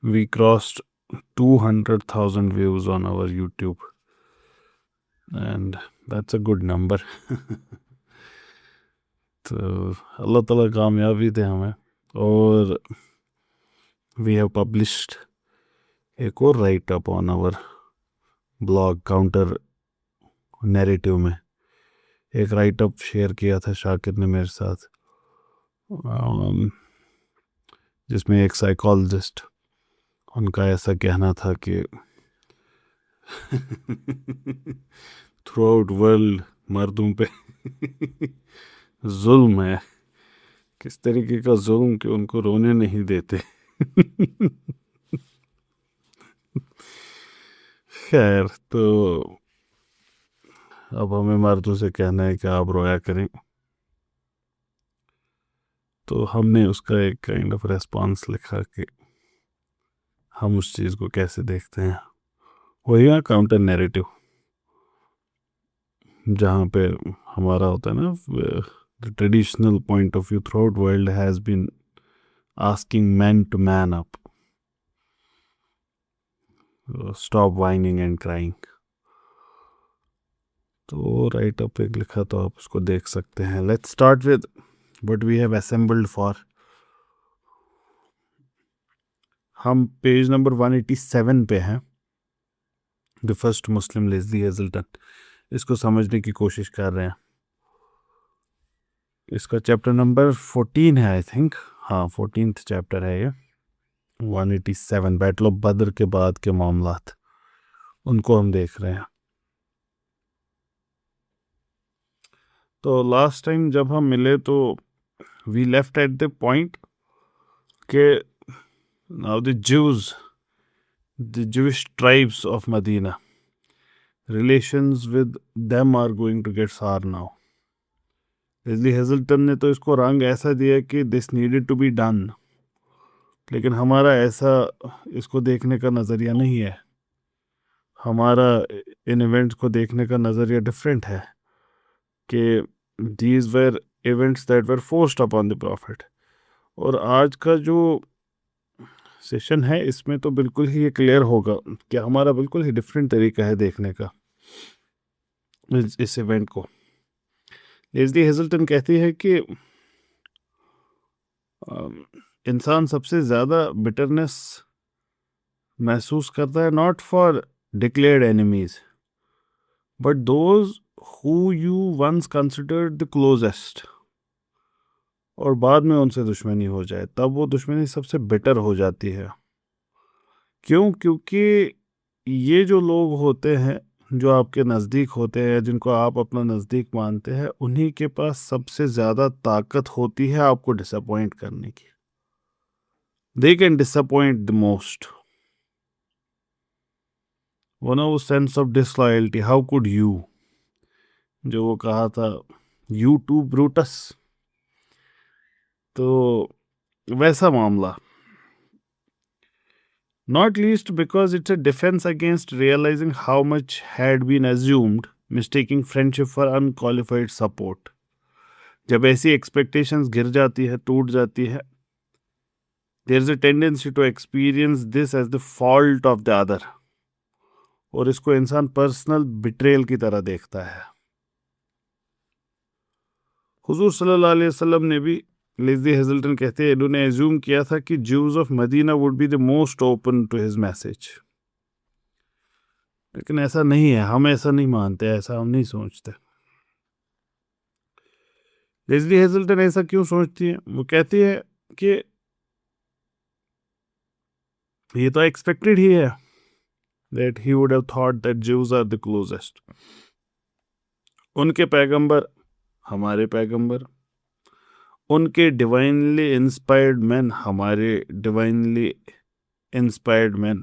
We crossed 200,000 views on our YouTube, and that's a good number. तो अल्लाह ताला कामयाबी दे हमें. और we have published एक और write up on our blog counter narrative में. एक राइट अप शेयर किया था शाकिर ने मेरे साथ, जिसमें एक साइकोलॉजिस्ट, उनका ऐसा कहना था कि थ्रू आउट वर्ल्ड मर्दों पे जुल्म है. किस तरीके का जुल्म कि उनको रोने नहीं देते. खैर, तो अब हमें मर्दों से कहना है कि आप रोया करें. तो हमने उसका एक काइंड ऑफ रेस्पॉन्स लिखा कि हम उस चीज़ को कैसे देखते हैं. वही ना काउंटर नैरेटिव, जहाँ पे हमारा होता है ना, the traditional point of view throughout world has been asking man to man up, stop whining and crying. तो राइट अप एक लिखा, तो आप उसको देख सकते हैं. Let's start with what we have assembled for. हम पेज नंबर 187 पे हैं. The first Muslim Lesley Hazleton. इसको समझने की कोशिश कर रहे हैं. इसका चैप्टर नंबर 14 है, आई थिंक. हाँ, 14th चैप्टर है ये. 187, बैटल ऑफ बद्र के बाद के मामलात, उनको हम देख रहे हैं. तो लास्ट टाइम जब हम मिले तो we left at the point के now the Jewish tribes of Medina, relations with them are going to get sour now. Lesley Hazleton ने तो इसको रंग ऐसा दिया कि this needed to be done, लेकिन हमारा ऐसा इसको देखने का नज़रिया नहीं है. हमारा इन इवेंट्स को देखने का नज़रिया डिफरेंट है कि these were events that were forced upon the profit. और आज का जो सेशन है इसमें तो बिल्कुल ही ये क्लियर होगा कि हमारा बिल्कुल ही डिफरेंट तरीका है देखने का इस इवेंट को. लेज़ली हेज़ल्टन कहती है कि इंसान सबसे ज़्यादा बिटरनेस महसूस करता है not for declared enemies but those who you once considered the closest, और बाद में उनसे दुश्मनी हो जाए तब वो दुश्मनी सबसे बिटर हो जाती है. क्यों? क्योंकि ये जो लोग होते हैं, जो आपके नज़दीक होते हैं, जिनको आप अपना नज़दीक मानते हैं, उन्हीं के पास सबसे ज़्यादा ताकत होती है आपको डिसअपॉइंट करने की. They can disappoint the most. वो ना, वो sense of disloyalty, how could you, जो वो कहा था, यू टू ब्रूटस, तो वैसा मामला. Not least because it's a defense against realizing how much had been assumed, mistaking friendship for unqualified support. जब ऐसी expectations गिर जाती है, टूट जाती है, there's a tendency to experience this as the fault of the other. और इसको इंसान पर्सनल बिट्रेयल की तरह देखता है. हुजूर सल्लल्लाहु अलैहि वसल्लम ने भी, लेज़ली हेज़ल्टन कहते हैं, इन्होंने एज्यूम किया था कि Jews of Medina would be the most open to his message. लेकिन ऐसा नहीं है. हम ऐसा नहीं मानते, ऐसा हम नहीं सोचते. लेज़ली हेज़ल्टन ऐसा क्यों सोचती है? वो कहती है कि ये तो एक्सपेक्टेड ही है that he would have thought that Jews are the closest. उनके पैगंबर हमारे पैगंबर, उनके डिवाइनली इंस्पायर्ड मैन हमारे डिवाइनली इंस्पायर्ड मैन.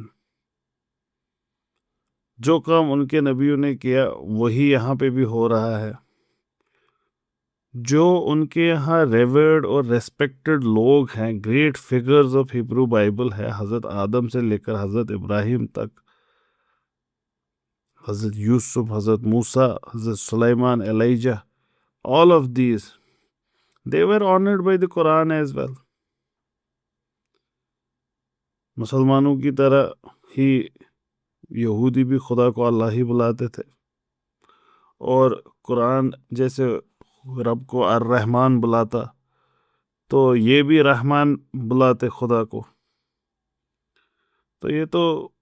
जो काम उनके नबियों ने किया वही यहाँ पे भी हो रहा है. जो उनके यहाँ रेवर्ड और रेस्पेक्टेड लोग हैं, great figures of Hebrew Bible है, हज़रत आदम से लेकर हज़रत इब्राहिम तक, हज़रत यूसुफ, हज़रत मूसा, हज़रत Sulaiman, Elijah, all of these, they were honored by the Quran as well. मुसलमानों की तरह ही यहूदी भी खुदा को अल्लाह ही बुलाते थे, और कुरान जैसे रब को अर रहमान बुलाता, तो ये भी रहमान बुलाते खुदा को। तो ये तो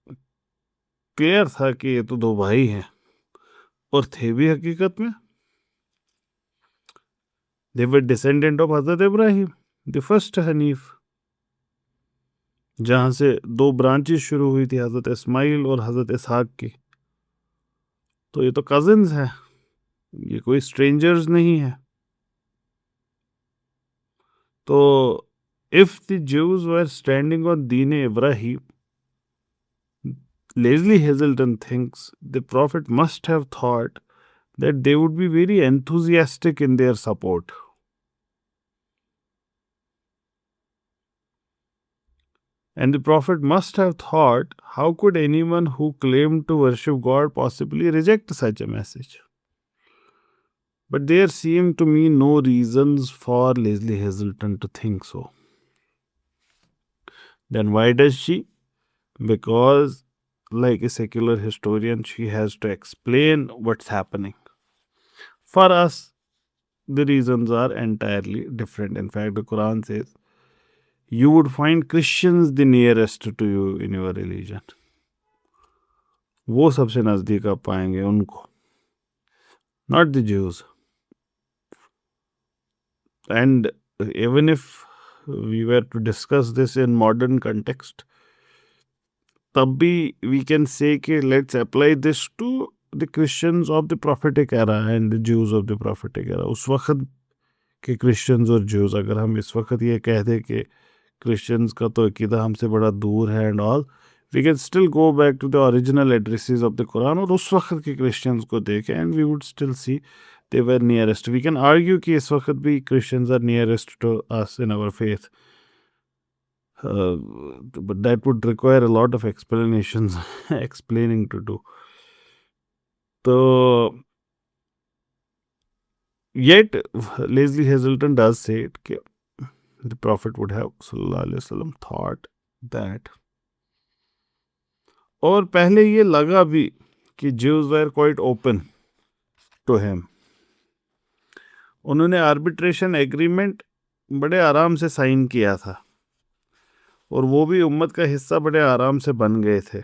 क्लियर था कि ये तो दो भाई हैं, और थे भी हकीकत में। दे वर descendant of Hazrat Ibrahim, the first Hanif, जहां से दो ब्रांचेस शुरू हुई थी, हजरत इस्माइल और हजरत इसहाक की। तो ये तो कजिन्स हैं, ये कोई स्ट्रेंजर्स नहीं है। तो if the Jews were standing on Deen Ibrahim, Leslie Hazelton thinks the prophet must have thought that they would be very enthusiastic in their support. And the prophet must have thought, how could anyone who claimed to worship God possibly reject such a message? But there seem to me no reasons for Leslie Hazelton to think so. Then why does she? Because, like a secular historian, she has to explain what's happening. For us, the reasons are entirely different. In fact, the Quran says, you would find Christians the nearest to you in your religion. वो सबसे नजदीक आप पाएंगे उनको, not the Jews. And even if we were to discuss this in modern context, तब भी we can say कि let's apply this to the Christians of the prophetic era and the Jews of the prophetic era. उस वक्त के Christians और Jews, अगर हम इस वक्त ये कह दें कि Christians का तो अकीदा हमसे बड़ा दूर है and all, we can still go back to the original addresses of the Quran और उस वक्त के Christians को देखें, and we would still see they were nearest. We can argue कि इस वक्त भी Christians are nearest to us in our faith. But that would require a lot of explanations, explaining to do. So, yet Leslie Hazelton does say it, कि the Prophet would have sallallahu alaihi wasallam thought that. और पहले ये लगा भी कि Jews were quite open to him. उन्होंने arbitration agreement बड़े आराम से साइन किया था, और वो भी उम्मत का हिस्सा बड़े आराम से बन गए थे।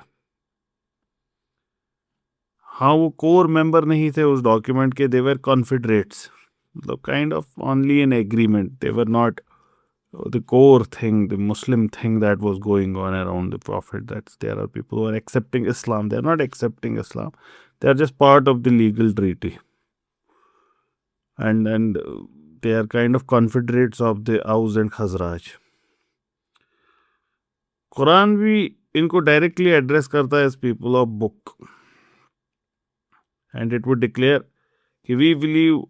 हाँ, वो कोर मेंबर नहीं थे उस डॉक्यूमेंट के, दे वर कॉन्फिडरेट्स, मतलब kind of only an agreement, they were not the core thing, the Muslim thing that was going on around the Prophet. That there are people who are accepting Islam. They are not accepting Islam. They are just part of the legal treaty, and they are kind of confederates of the Aus and Khazraj. Quran भी इनको directly address करता है as people of book, and it would declare कि we believe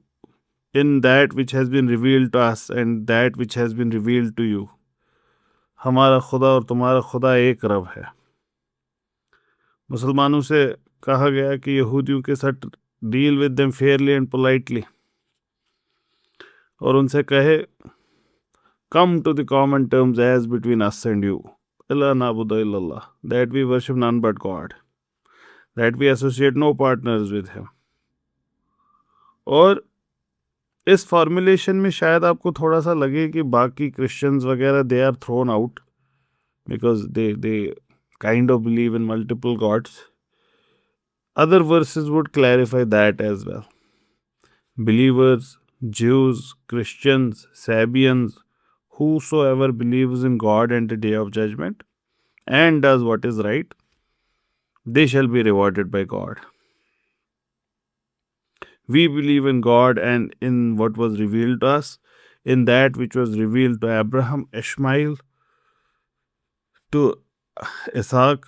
in that which has been revealed to us and that which has been revealed to you. हमारा खुदा और तुम्हारा खुदा एक रब है। मुसलमानों से कहा गया कि यहूदियों के साथ deal with them fairly and politely, और उनसे कहे come to the common terms as between us and you, अल्लाह नाबुद इल्लल्लाह, that we worship none but God, that we associate no partners with him. और इस फॉर्मुलेशन में शायद आपको थोड़ा सा लगे कि बाकी क्रिश्चियंस वगैरह they are thrown out because they kind of believe in multiple gods. Other verses would clarify that as well. Believers, Jews, Christians, Sabians, whosoever believes in God and the day of judgment and does what is right, they shall be rewarded by God. We believe in God and in what was revealed to us, in that which was revealed to Abraham, Ishmael, to Isaac,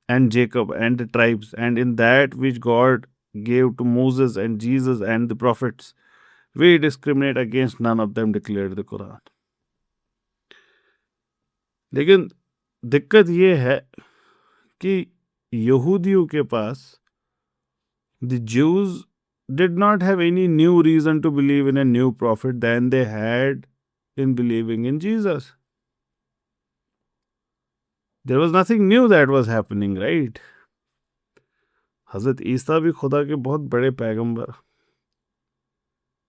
and Jacob and the tribes, and in that which God gave to Moses and Jesus and the prophets. We discriminate against none of them, declared the Quran. लेकिन दिक्कत ये है कि यहूदियों के पास the Jews did not have any new reason to believe in a new prophet than they had in believing in Jesus. There was nothing new that was happening, right. हजरत Isa भी खुदा के बहुत बड़े पैगंबर,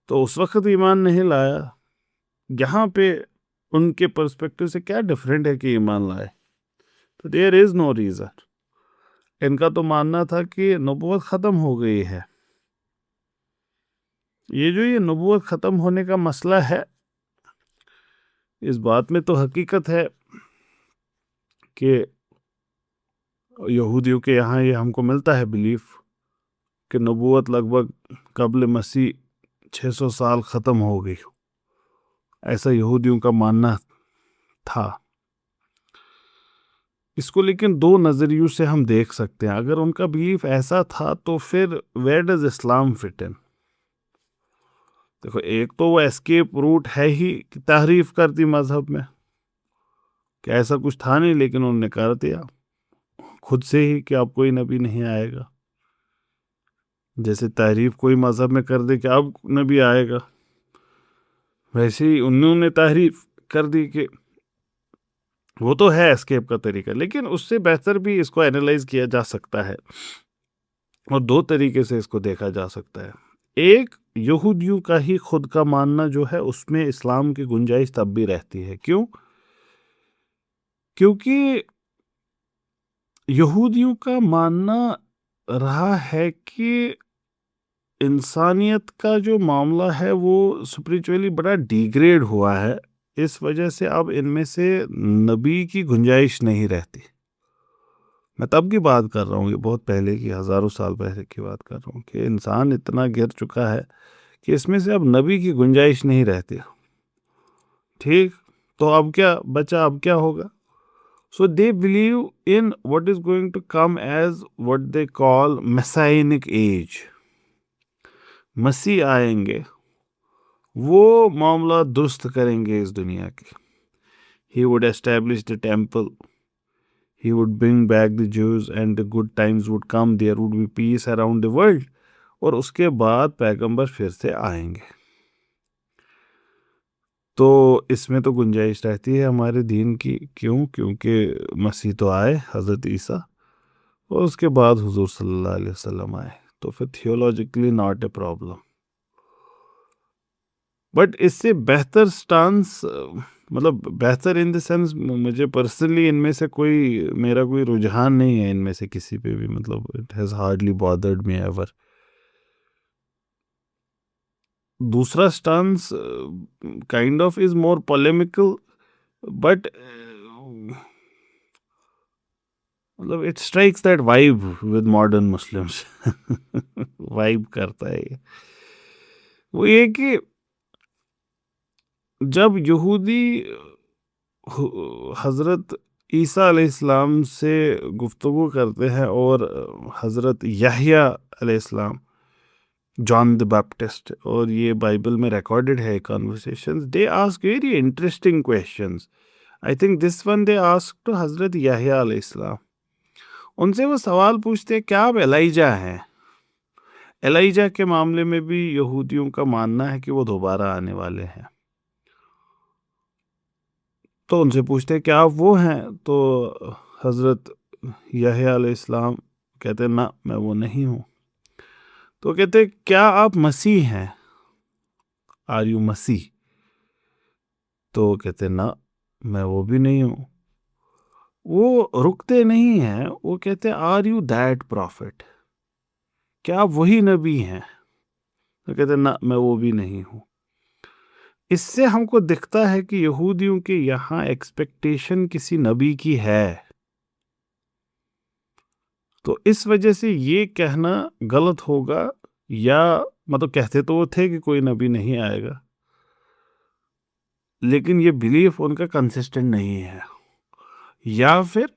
तो उस वक्त ईमान नहीं लाया। यहाँ पे उनके पर्सपेक्टिव से क्या डिफरेंट है कि ईमान लाए? तो देयर इज नो रीजन। इनका तो मानना था कि नबूवत खत्म हो गई है। ये नबूवत खत्म होने का मसला है, इस बात में तो हकीकत है कि यहूदियों के यहाँ ये हमको मिलता है बिलीफ कि नबूवत लगभग कबल मसीह 600 साल ख़त्म हो गई, ऐसा यहूदियों का मानना था। इसको लेकिन दो नज़रियों से हम देख सकते हैं। अगर उनका बिलीफ ऐसा था तो फिर where does Islam fit in? देखो, एक तो वो एस्केप रूट है ही कि तहरीफ कर दी मजहब में, कि ऐसा कुछ था नहीं लेकिन उन्होंने कर दिया खुद से ही कि अब कोई नबी नहीं आएगा। जैसे तहरीफ कोई मजहब में कर दे कि अब नबी आएगा, वैसे ही उन्होंने तहरीफ कर दी कि वो तो है एस्केप का तरीका। लेकिन उससे बेहतर भी इसको एनालाइज किया जा सकता है और दो तरीके से इसको देखा जा सकता है। एक, यहूदियों का ही खुद का मानना जो है उसमें इस्लाम की गुंजाइश तब भी रहती है। क्यों? क्योंकि यहूदियों का मानना रहा है कि इंसानियत का जो मामला है वो स्पिरिचुअली बड़ा डिग्रेड हुआ है, इस वजह से अब इनमें से नबी की गुंजाइश नहीं रहती। मैं तब की बात कर रहा हूँ, ये बहुत पहले की, हज़ारों साल पहले की बात कर रहा हूँ कि इंसान इतना गिर चुका है कि इसमें से अब नबी की गुंजाइश नहीं रहती। ठीक, तो अब क्या बचा? अब क्या होगा? So they believe in what is going to come as what they call messianic age. मसीह आएंगे, वो मामला दुरुस्त करेंगे इस दुनिया के। He would establish the temple, he would bring back the Jews and the good times would come, there would be peace around the world। और उसके बाद पैगंबर फिर से आएंगे। तो इसमें तो गुंजाइश रहती है हमारे दीन की। क्यों? क्योंकि मसीह तो आए, हज़रत ईसा, और उसके बाद हुजूर सल्लल्लाहु अलैहि वसल्लम आए, तो फिर theologically not a problem. But इससे बेहतर स्टांस, मतलब बेहतर इन द सेंस, मुझे पर्सनली इनमें से कोई, मेरा कोई रुझान नहीं है इनमें से किसी पे भी, मतलब it has hardly bothered me ever. दूसरा stance kind of is more polemical, but मतलब it strikes that vibe with modern Muslims. Vibe करता है ये। वो ये कि जब यहूदी हज़रत ईसा अलैहिस्सलाम से गुफ्तगू करते हैं और हज़रत याह्या अलैहिस्सलाम, जॉन द बैप्टिस्ट, और ये बाइबल में रिकॉर्डेड है conversations, they ask very interesting questions. I think this one they ask to हज़रत याह्या अलैहिस्सलाम। उनसे वो सवाल पूछते हैं, क्या आप एलाइजा हैं? एलाइजा के मामले में भी यहूदियों का मानना है कि वो दोबारा आने वाले हैं। तो उनसे पूछते हैं, क्या आप वो हैं? तो हज़रत याह्या अलैहिस्सलाम कहते हैं, ना, मैं वो नहीं हूँ। तो कहते हैं, क्या आप मसीह हैं? आर यू मसीह? तो कहते हैं, ना, मैं वो भी नहीं हूँ। वो रुकते नहीं हैं, वो कहते हैं, आर यू दैट प्रॉफिट? क्या आप वही नबी हैं? तो कहते हैं, ना, मैं वो भी नहीं हूँ। इससे हमको दिखता है कि यहूदियों के यहाँ एक्सपेक्टेशन किसी नबी की है। तो इस वजह से ये कहना गलत होगा, या मतलब कहते तो वो थे कि कोई नबी नहीं आएगा, लेकिन ये बिलीफ उनका कंसिस्टेंट नहीं है, या फिर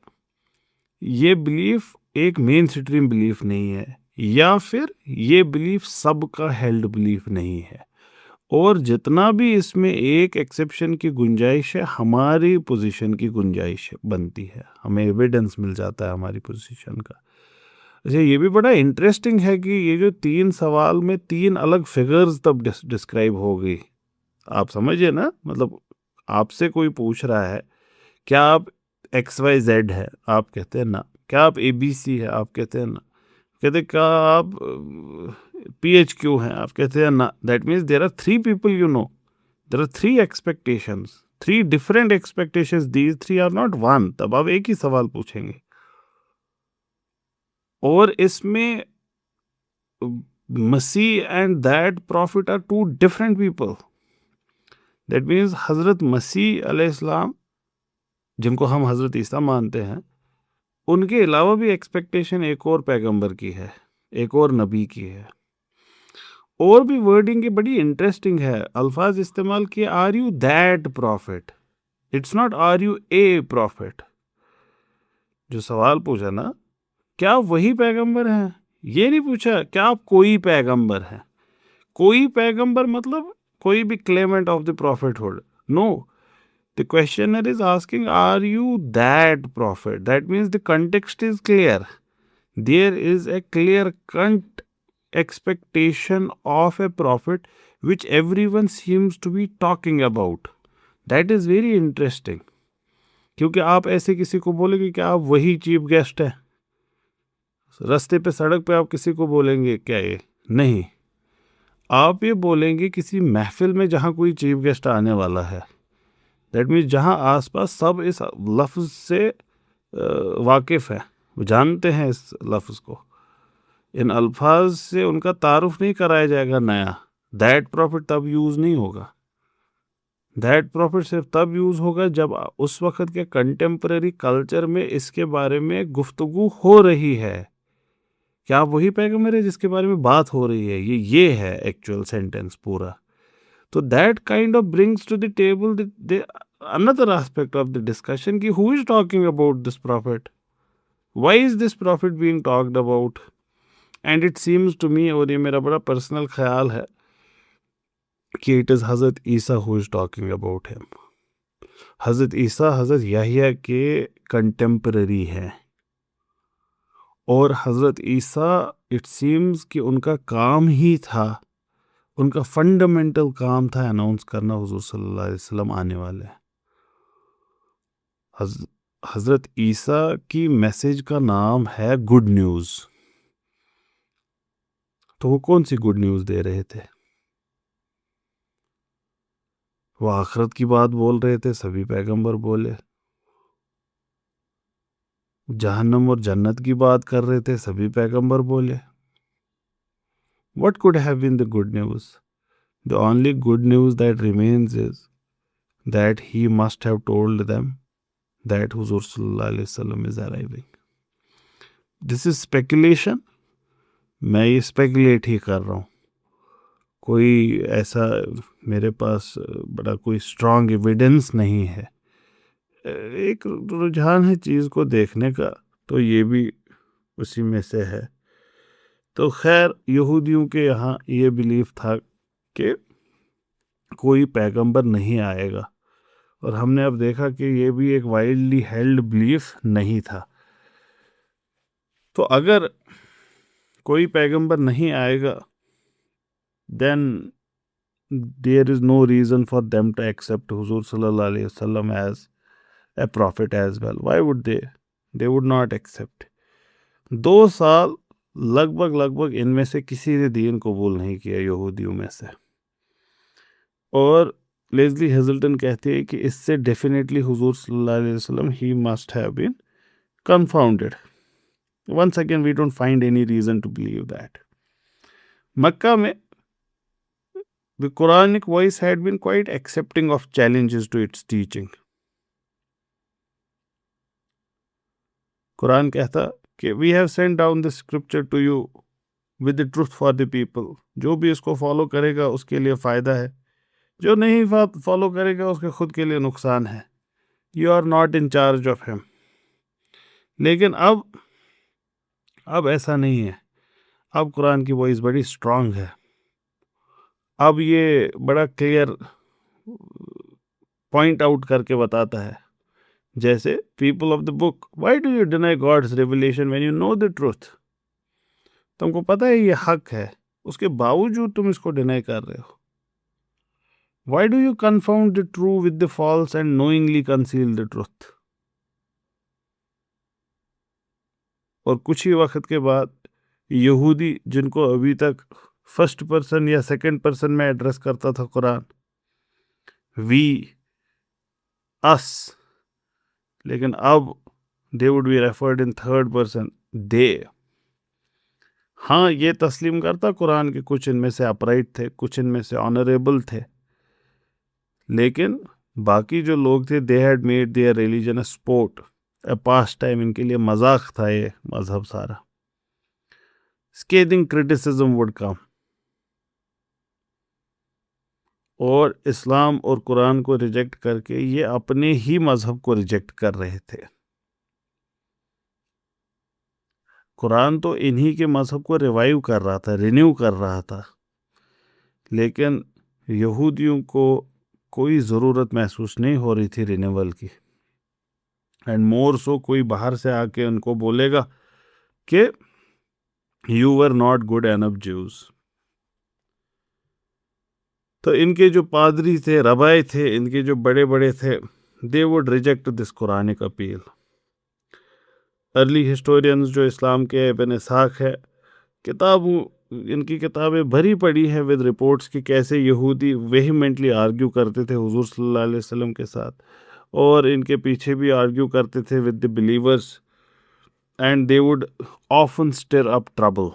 ये बिलीफ एक मेन स्ट्रीम बिलीफ नहीं है, या फिर ये बिलीफ सबका हेल्ड बिलीफ नहीं है। और जितना भी इसमें एक एक्सेप्शन की गुंजाइश है, हमारी पोजीशन की गुंजाइश बनती है, हमें एविडेंस मिल जाता है हमारी पोजीशन का। अच्छा, ये भी बड़ा इंटरेस्टिंग है कि ये जो 3 सवाल में 3 अलग फिगर्स तब डिस्क्राइब हो गई। आप समझिए ना, मतलब आपसे कोई पूछ रहा है, क्या आप XYZ है, आप कहते हैं ना। क्या आप ABC है, आप कहते हैं ना। कहते क्या आप PHQ हैं, आप कहते हैं ना। That means there are 3 people, you know, there are 3 expectations, 3 different expectations, these 3 are not one. तब आप एक ही सवाल पूछेंगे। और इसमें मसीह and that prophet are 2 different people. That means हजरत मसीह अलैहिस्सलाम, जिनको हम हजरत ईसा मानते हैं, उनके अलावा भी एक्सपेक्टेशन एक और पैगंबर की है, एक और नबी की है। और भी वर्डिंग की बड़ी इंटरेस्टिंग है, अल्फाज इस्तेमाल किए, are you that prophet, it's not are you a prophet. जो सवाल पूछा ना, क्या आप वही पैगंबर हैं, ये नहीं पूछा क्या आप कोई पैगंबर हैं। कोई पैगंबर मतलब कोई भी claimant of the prophethood, no. The questioner is asking, are you that prophet? That means the context is clear. There is a clear expectation of a prophet which everyone seems to be talking about. That is very interesting. क्योंकि आप ऐसे किसी को बोलेंगे कि आप वही chief guest है, रास्ते पे सड़क पे आप किसी को बोलेंगे क्या ये? नहीं, आप ये बोलेंगे किसी महफिल में जहाँ कोई चीफ गेस्ट आने वाला है। दैट मीन्स जहाँ आसपास सब इस लफ्ज़ से वाकिफ़ है, वो जानते हैं इस लफ्ज़ को। इन अल्फाज से उनका तारुफ नहीं कराया जाएगा नया। दैट प्रॉफिट तब यूज़ नहीं होगा। दैट प्रॉफिट सिर्फ तब यूज़ होगा जब उस वक़्त के कंटेम्प्रेरी कल्चर में इसके बारे में गुफ्तगू हो रही है। क्या आप वही पैगंबर है जिसके बारे में बात हो रही है? ये है एक्चुअल सेंटेंस पूरा। So that kind of brings to the table another aspect of the discussion कि who is talking about this prophet? Why is this prophet being talked about? And it seems to me, और ये मेरा बड़ा personal ख्याल है, कि it is हज़रत ईसा who is talking about him. हज़रत ईसा हज़रत याहिया के कंटेम्पररी हैं, और हज़रत ईसा इट सीम्स कि उनका काम ही था, उनका फंडामेंटल काम था अनाउंस करना हुजूर सल्लल्लाहु अलैहि वसल्लम आने वाले हैं। हज़रत ईसा की मैसेज का नाम है गुड न्यूज़। तो वो कौन सी गुड न्यूज़ दे रहे थे? वो आखिरत की बात बोल रहे थे, सभी पैगंबर बोले। जहन्नम और जन्नत की बात कर रहे थे, सभी पैगंबर बोले। What could have been the good news? The only good news that remains is that he must have told them that Huzur Sallallahu Alaihi Wasallam is arriving. This is speculation. मैं ये स्पेकुलेट ही कर रहा हूँ, कोई ऐसा मेरे पास बड़ा कोई स्ट्रॉन्ग एविडेंस नहीं है। एक रुझान है चीज़ को देखने का, तो ये भी उसी में से है। तो खैर, यहूदियों के यहाँ ये बिलीफ था कि कोई पैगंबर नहीं आएगा, और हमने अब देखा कि ये भी एक वाइडली हेल्ड बिलीफ नहीं था। तो अगर कोई पैगंबर नहीं आएगा, then there is no reason for them to accept Huzur Sallallahu Alaihi Wasallam as a prophet as well. Why would they? They would not accept. 2 साल लगभग इनमें से किसी ने दीन कबूल नहीं किया यहूदियों में से। और लेज़ली हेज़ल्टन कहती है कि इससे डेफिनेटली हुजूर सल्लल्लाहु अलैहि वसल्लम he must have been confounded. Once again, we don't find any reason to believe that. मक्का में the Quranic voice had been quite accepting of challenges to its teaching. Quran कहता कि we have sent down the scripture to you with the truth for the people. जो भी इसको follow करेगा उसके लिए फ़ायदा है, जो नहीं फॉलो करेगा उसके खुद के लिए नुकसान है। You are not in charge of him. लेकिन अब ऐसा नहीं है। अब कुरान की वॉइस बड़ी स्ट्रांग है। अब ये बड़ा क्लियर पॉइंट आउट करके बताता है, जैसे people of the book, why do you deny God's revelation when you know the truth? तुमको पता है ये हक है, उसके बावजूद तुम इसको डिनाई कर रहे हो। Why do you confound the true with the false and knowingly conceal the truth? और कुछ ही वक्त के बाद यहूदी, जिनको अभी तक फर्स्ट पर्सन या सेकंड पर्सन में एड्रेस करता था कुरान, वी, अस, लेकिन अब they would be referred in third person, they. हाँ, ये तस्लीम करता कुरान के कुछ इनमें से अपराइट थे, कुछ इनमें से ऑनरेबल थे, लेकिन बाकी जो लोग थे, they had made their religion a sport, a pass time. इनके लिए मजाक था ये मजहब सारा। स्केदिंग क्रिटिसिज्म वुड कम, और इस्लाम और कुरान को रिजेक्ट करके ये अपने ही मजहब को रिजेक्ट कर रहे थे। कुरान तो इन्हीं के मजहब को रिवाइव कर रहा था, रिन्यू कर रहा था, लेकिन यहूदियों को कोई ज़रूरत महसूस नहीं हो रही थी रिन्यूअल की। एंड मोर सो, कोई बाहर से आके उनको बोलेगा कि you were not good enough Jews. तो इनके जो पादरी थे, रबाई थे, इनके जो बड़े बड़े थे, they would reject this Quranic appeal. Early historians जो इस्लाम के, इब्न इसहाक है, किताब, इनकी किताबें भरी पड़ी है विद रिपोर्ट्स कि कैसे यहूदी वेहीमेंटली आर्ग्यू करते थे हुजूर सल्लल्लाहु अलैहि वसल्लम के साथ, और इनके पीछे भी आर्ग्यू करते थे with the believers, and they would often stir up trouble.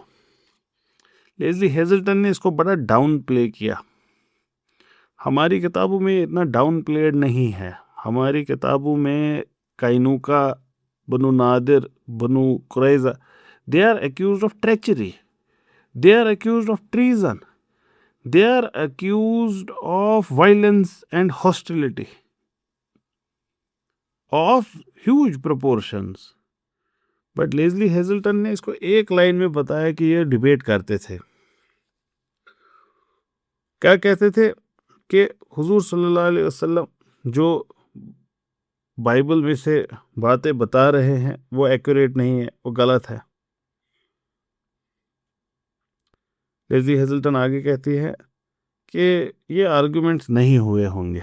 Lesley Hazleton ने इसको बड़ा डाउन प्ले किया। हमारी किताबों में इतना डाउन प्लेड नहीं है। हमारी किताबों में Qaynuqa, Banu Nadir, Banu Qurayza, they are accused of treachery, they are accused of treason, they are accused of violence and hostility of huge proportions. But Lesley Hazleton ने इसको एक लाइन में बताया कि ये डिबेट करते थे। क्या कहते थे कि हुजूर सल्लल्लाहु अलैहि वसल्लम जो बाइबल में से बातें बता रहे हैं वो एक्यूरेट नहीं है, वो गलत है। लेस्ली हेजल्टन आगे कहती है कि ये आर्गुमेंट्स नहीं हुए होंगे।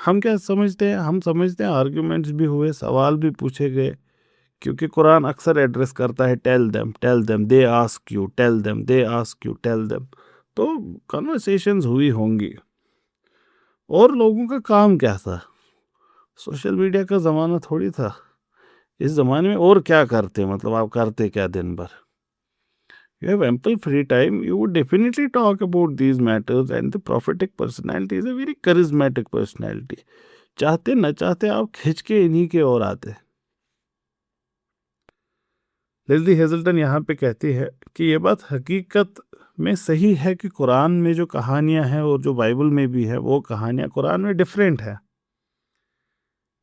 हम क्या समझते हैं? हम समझते हैं आर्गुमेंट्स भी हुए, सवाल भी पूछे गए, क्योंकि कुरान अक्सर एड्रेस करता है tell them, they ask you, tell them, they ask you, tell them. तो कन्वर्सेशंस हुई होंगी। और लोगों का काम क्या था? सोशल मीडिया का ज़माना थोड़ी था। इस ज़माने में और क्या करते, मतलब आप करते क्या दिन भर? You have ample free time, you would definitely talk about these matters, and the prophetic personality is a very charismatic personality. चाहते न चाहते आप खिंच के इन्हीं के ओर आते। लेस्ली हेजल्टन यहाँ पे कहती है कि ये बात हकीकत में सही है कि कुरान में जो कहानियां हैं और जो बाइबल में भी है, वो कहानियां कुरान में डिफरेंट है,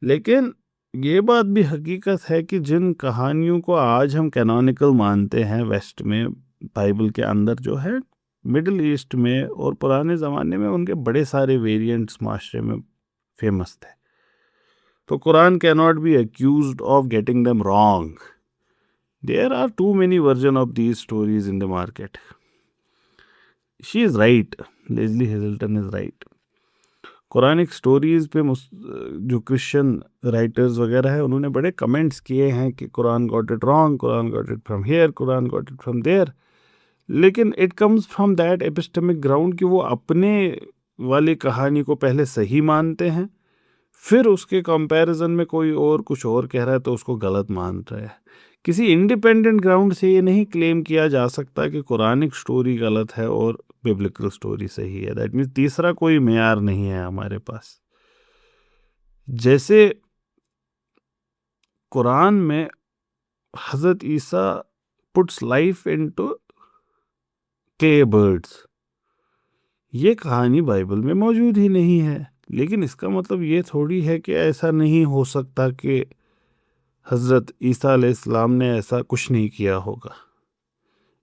लेकिन ये बात भी हकीकत है कि जिन कहानियों को आज हम कैनोनिकल मानते हैं वेस्ट में, बाइबल के अंदर जो है, मिडिल ईस्ट में और पुराने ज़माने में उनके बड़े सारे वेरिएंट्स माशरे में फेमस थे। तो Quran can not be accused of getting them wrong. There are too many version of these stories in the market. She is right, Lesley Hazleton is right. Quranic stories पे जो Christian writers वगैरह है, उन्होंने बड़े comments किए हैं कि Quran got it wrong, Quran got it from here, Quran got it from there. लेकिन it comes from that epistemic ground कि वो अपने वाली कहानी को पहले सही मानते हैं, फिर उसके कंपैरिजन में कोई और कुछ और कह रहा है तो उसको गलत मान रहे हैं। किसी इंडिपेंडेंट ग्राउंड से ये नहीं क्लेम किया जा सकता कि कुरानिक स्टोरी गलत है और बिब्लिकल स्टोरी सही है। दैट मीन्स तीसरा कोई मेयार नहीं है हमारे पास। जैसे कुरान में हजरत ईसा puts life into clay birds, ये कहानी बाइबल में मौजूद ही नहीं है, लेकिन इसका मतलब ये थोड़ी है कि ऐसा नहीं हो सकता कि हजरत ईसा अलैहिस्सलाम ने ऐसा कुछ नहीं किया होगा।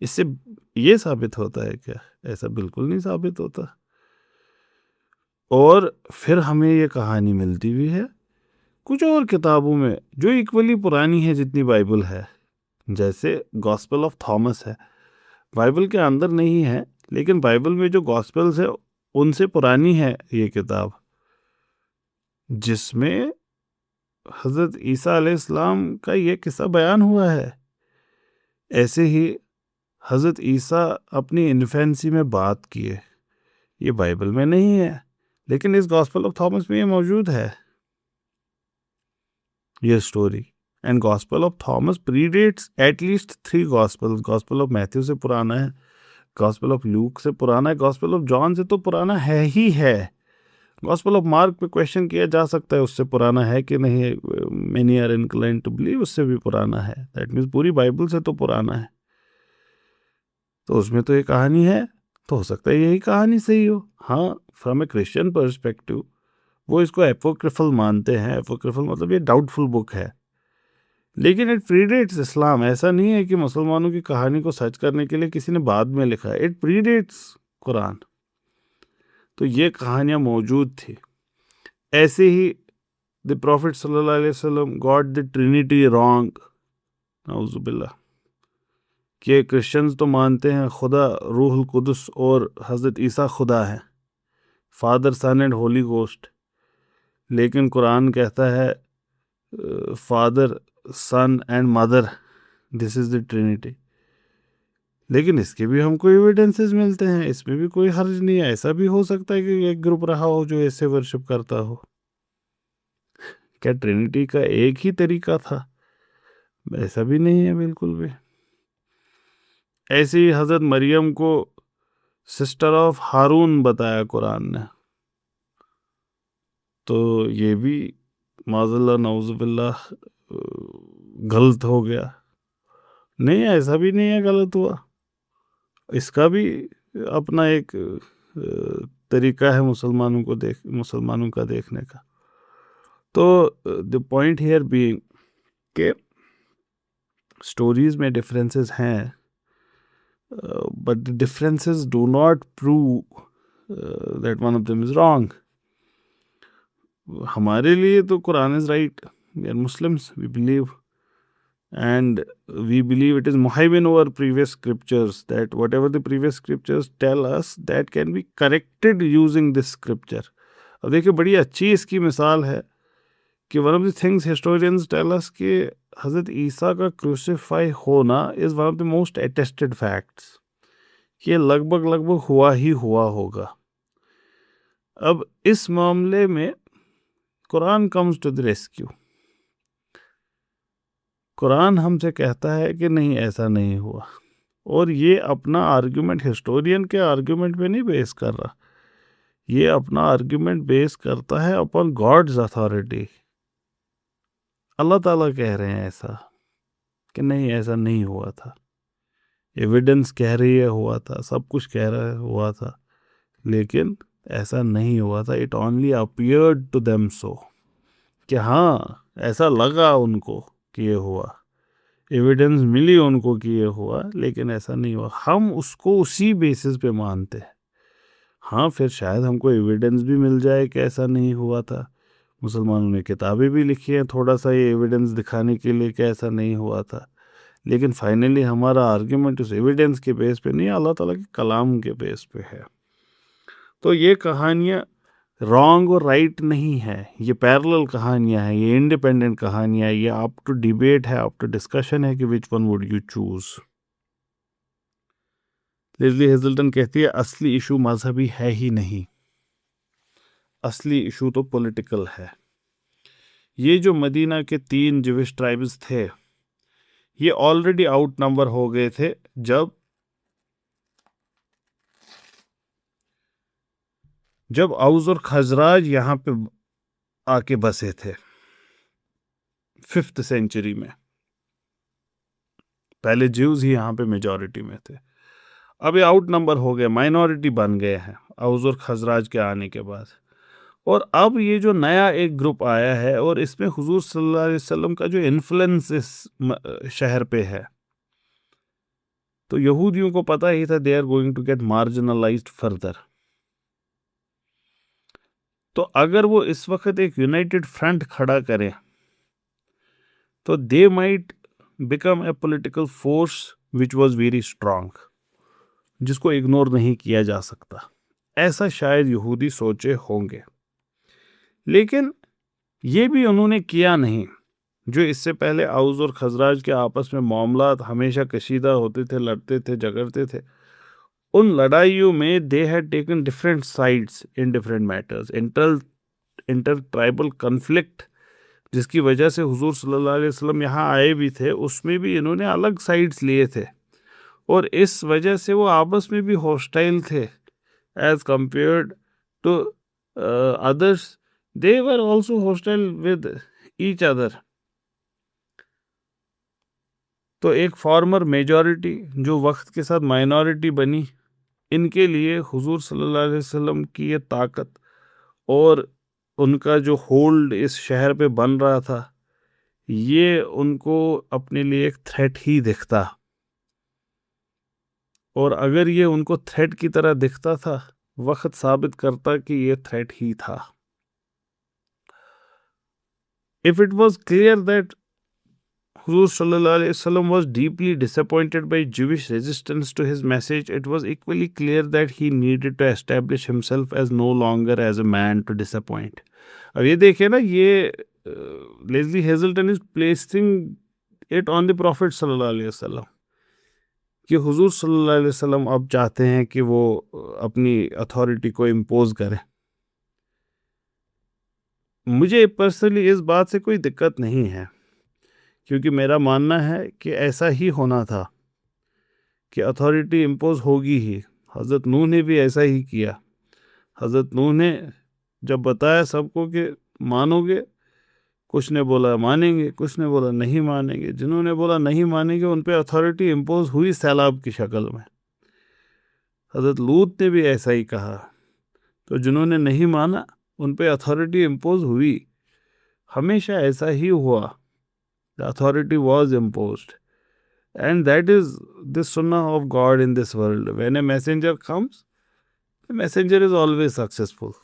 इससे ये साबित होता है क्या? ऐसा बिल्कुल नहीं साबित होता। और फिर हमें ये कहानी मिलती भी है कुछ और किताबों में जो इक्वली पुरानी है जितनी बाइबल है। जैसे गॉस्पेल ऑफ थॉमस है, बाइबल के अंदर नहीं है, लेकिन बाइबल में जो गॉस्पेल्स है उनसे पुरानी है ये किताब, जिसमें हज़रत ईसा अलैहिस्सलाम का ये किस्सा बयान हुआ है। ऐसे ही हज़रत ईसा अपनी इन्फेंसी में बात किए, ये बाइबल में नहीं है, लेकिन इस गॉस्पेल ऑफ थॉमस में ये मौजूद है, ये story. And gospel of Thomas predates at least 3 gospels. Gospel of Matthew से पुराना है, गॉस्पेल ऑफ लूक से पुराना है, गॉस्पेल ऑफ जॉन से तो पुराना है ही है। गॉस्पेल ऑफ मार्क पे क्वेश्चन किया जा सकता है उससे पुराना है कि नहीं, many are inclined to believe उससे भी पुराना है। दैट मीन्स पूरी बाइबल से तो पुराना है, तो उसमें तो ये कहानी है, तो हो सकता है यही कहानी सही हो। हाँ, फ्रॉम ए क्रिश्चियन पर्सपेक्टिव वो इसको एपोक्रिफल मानते हैं। एपोक्रिफल मतलब ये डाउटफुल बुक है, लेकिन इट प्रीडेट्स इस्लाम। ऐसा नहीं है कि मुसलमानों की कहानी को सच करने के लिए किसी ने बाद में लिखा है, इट प्रीडेट्स कुरान। तो ये कहानियाँ मौजूद थी। ऐसे ही द प्रॉफिट सल्लल्लाहु अलैहि वसल्लम गॉट द ट्रिनिटी रॉन्ग, नाउजुबिल्लाह। कि क्रिश्चियंस तो मानते हैं खुदा रूहुल कुदस और हज़रत ईसा खुदा है, Father Son and Holy Ghost, लेकिन कुरान कहता है Father Son and Mother, this is the Trinity. लेकिन इसके भी हमको एविडेंसेस मिलते हैं, इसमें भी कोई हर्ज नहीं है। ऐसा भी हो सकता है कि एक ग्रुप रहा हो जो ऐसे वर्शिप करता हो। क्या ट्रिनिटी का एक ही तरीका था? ऐसा भी नहीं है बिल्कुल भी। ऐसे ही हज़रत मरियम को सिस्टर ऑफ हारून बताया कुरान ने, तो ये भी माज़ल्ला नौज़ुबिल्लाह गलत हो गया। नहीं, ऐसा भी नहीं है गलत हुआ, इसका भी अपना एक तरीका है मुसलमानों का देखने का। तो द पॉइंट हियर बीइंग के स्टोरीज में डिफरेंसेस हैं, but the differences do not prove that one of them is wrong. हमारे लिए तो Quran is right, we are Muslims, we believe, and we believe it is muhaymin over previous scriptures, that whatever the previous scriptures tell us that can be corrected using this scripture. अब देखिए बड़ी अच्छी इसकी मिसाल है कि one of the things historians tell us कि हज़रत ईसा का क्रूसिफाई होना is one of the most attested facts, कि ये लगभग हुआ ही हुआ होगा। अब इस मामले में Quran comes to the rescue. Quran हमसे कहता है कि नहीं, ऐसा नहीं हुआ, और ये अपना आर्ग्यूमेंट हिस्टोरियन के आर्ग्यूमेंट पे नहीं बेस कर रहा, ये अपना आर्ग्यूमेंट बेस करता है अपॉन गॉड्स अथॉरिटी। अल्लाह ताला कह रहे हैं ऐसा कि नहीं, ऐसा नहीं हुआ था, एविडेंस कह रही है हुआ था, सब कुछ कह रहा है हुआ था, लेकिन ऐसा नहीं हुआ था। It only appeared to them so, कि हाँ ऐसा लगा उनको कि ये हुआ, एविडेंस मिली उनको कि ये हुआ, लेकिन ऐसा नहीं हुआ। हम उसको उसी बेसिस पे मानते हैं। हाँ, फिर शायद हमको एविडेंस भी मिल जाए कि ऐसा नहीं हुआ था। मुसलमानों ने किताबें भी लिखी हैं थोड़ा सा ये एविडेंस दिखाने के लिए कि ऐसा नहीं हुआ था, लेकिन फाइनली हमारा आर्ग्यूमेंट उस एविडेंस के बेस पे नहीं, अल्लाह ताला के कलाम के बेस पे है। तो ये कहानियाँ रॉन्ग और राइट नहीं है, ये पैरेलल कहानियाँ हैं, ये इंडिपेंडेंट कहानियाँ, ये अप टू डिबेट है, अप टू डिस्कशन है कि which one would you choose. Lesley Hazleton कहती है असली इशू मजहबी है ही नहीं, असली इशू तो पॉलिटिकल है। ये जो मदीना के 3 ज्यूइश ट्राइब्स थे, ये ऑलरेडी आउट नंबर हो गए थे जब औस और खजराज यहाँ पे आके बसे थे 5th सेंचुरी में। पहले ज्यूज ही यहाँ पे मेजॉरिटी में थे, अब ये आउट नंबर हो गए, माइनॉरिटी बन गए हैं औस और खजराज के आने के बाद। और अब ये जो नया एक ग्रुप आया है, और इसमें हुजूर सल्लल्लाहु अलैहि वसल्लम का जो इन्फ्लुएंस इस शहर पे है, तो यहूदियों को पता ही था they are going to get marginalised further. तो अगर वो इस वक्त एक यूनाइटेड फ्रंट खड़ा करें तो they might become a political force which was very strong, जिसको इग्नोर नहीं किया जा सकता। ऐसा शायद यहूदी सोचे होंगे। लेकिन ये भी उन्होंने किया नहीं। जो इससे पहले औस और खजराज के आपस में मामलात हमेशा कशीदा होते थे, लड़ते थे, झगड़ते थे, उन लड़ाइयों में they had taken different sides in different matters. Inter tribal conflict जिसकी वजह से हुजूर सल्लल्लाहु अलैहि वसल्लम यहाँ आए भी थे, उसमें भी इन्होंने अलग साइड्स लिए थे, और इस वजह से वो आपस में भी हॉस्टाइल थे as compared to others. They were also hostile with each other. तो एक फॉर्मर मेजॉरिटी जो वक्त के साथ माइनॉरिटी बनी, इनके लिए हुजूर सल्लल्लाहु अलैहि वसल्लम की ये ताकत और उनका जो होल्ड इस शहर पे बन रहा था, ये उनको अपने लिए एक थ्रेट ही दिखता। और अगर ये उनको थ्रेट की तरह दिखता था, वक्त साबित करता कि ये थ्रेट ही था। If it was clear that Huzur Sallallahu Alaihi Wasallam was deeply disappointed by Jewish resistance to his message, it was equally clear that he needed to establish himself as no longer as a man to disappoint. अब ये देखिए ना, ये Lesley Hazleton is placing it on the prophet सल्लल्लाहु अलैहि वसल्लम कि हुजूर सल्लल्लाहु अलैहि वसल्लम अब चाहते हैं कि वो अपनी अथॉरिटी को इम्पोज करें। मुझे पर्सनली इस बात से कोई दिक्कत नहीं है, क्योंकि मेरा मानना है कि ऐसा ही होना था कि अथॉरिटी इम्पोज होगी ही। हज़रत नूह ने भी ऐसा ही किया। हज़रत नूह ने जब बताया सबको कि मानोगे, कुछ ने बोला मानेंगे, कुछ ने बोला नहीं मानेंगे। जिन्होंने बोला नहीं मानेंगे उन पे अथॉरिटी इम्पोज हुई सैलाब की शक्ल में। हज़रत लूत ने भी ऐसा ही कहा। तो जिन्होंने नहीं माना उन पे अथॉरिटी इम्पोज हुई। हमेशा ऐसा ही हुआ। The authority was imposed, and that is the sunnah of God in this world. When a messenger comes, the messenger is always successful.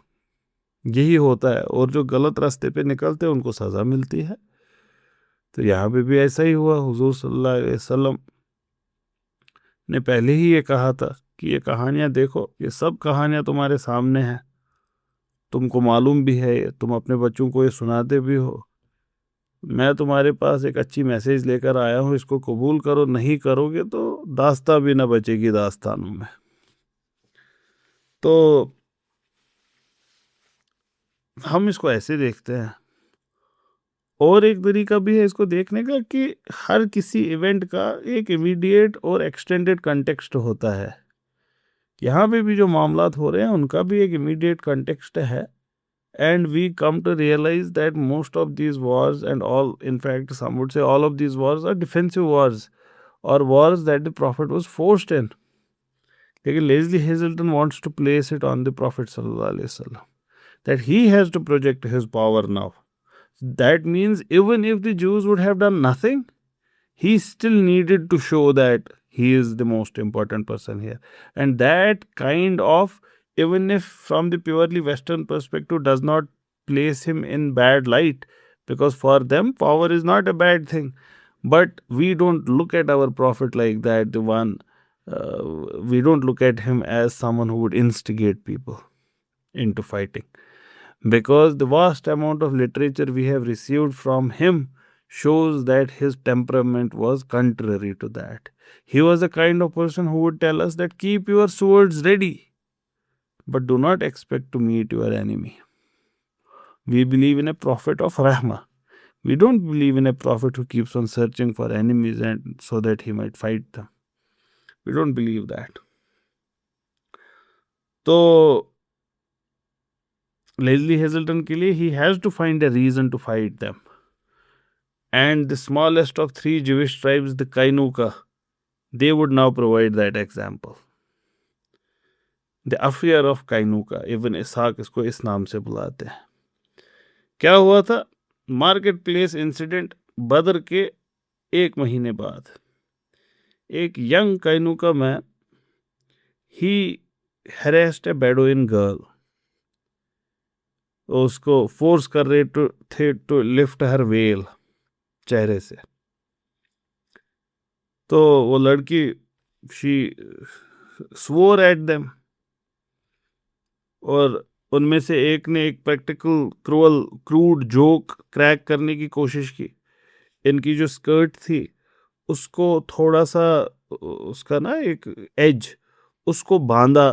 यही होता है, और जो गलत रास्ते पे निकलते हैं उनको सज़ा मिलती है। तो यहाँ पे भी ऐसा ही हुआ। हुजूर सल्लल्लाहु अलैहि वसल्लम ने पहले ही ये कहा था कि ये कहानियाँ देखो, ये सब कहानियाँ तुम्हारे सामने हैं, तुमको मालूम भी है, तुम अपने बच्चों को ये सुनाते भी हो। मैं तुम्हारे पास एक अच्छी मैसेज लेकर आया हूँ, इसको कबूल करो, नहीं करोगे तो दास्तां भी ना बचेगी दास्तानों में। तो हम इसको ऐसे देखते हैं। और एक तरीका भी है इसको देखने का कि हर किसी इवेंट का एक इमीडिएट और एक्सटेंडेड कंटेक्स्ट होता है। यहाँ पे भी जो मामलात हो रहे हैं उनका भी एक इमीडिएट कंटेक्स्ट है। And we come to realize that most of these wars, and all, in fact, some would say all of these wars are defensive wars, or wars that the Prophet was forced in. लेकिन Leslie Hazelton wants to place it on the Prophet sallallahu alaihi wasallam that he has to project his power now. That means even if the Jews would have done nothing, he still needed to show that he is the most important person here. And that kind of, even if from the purely Western perspective, does not place him in bad light, because for them power is not a bad thing. But we don't look at our prophet like that. The one, we don't look at him as someone who would instigate people into fighting, because the vast amount of literature we have received from him shows that his temperament was contrary to that. He was the kind of person who would tell us that keep your swords ready, but do not expect to meet your enemy. We believe in a prophet of Rahmah. We don't believe in a prophet who keeps on searching for enemies and so that he might fight them. We don't believe that. So Leslie Hazelton के लिए, he has to find a reason to fight them. And the smallest of three Jewish tribes, the Kainuka, they would now provide that example. The affair of Kainuka, Ibn Ishaq इसको इस नाम से बुलाते हैं। क्या हुआ था? मार्केट प्लेस इंसिडेंट, बदर के 1 महीने बाद एक young Kainuka man, he harassed a Bedouin girl. उसको फोर्स कर रहे थे टू लिफ्ट हर वेल, चेहरे से। तो वो लड़की, शी swore at them, और उनमें से एक ने एक प्रैक्टिकल क्रूड जोक क्रैक करने की कोशिश की। इनकी जो स्कर्ट थी उसको थोड़ा सा, उसका ना एक एज, उसको बांधा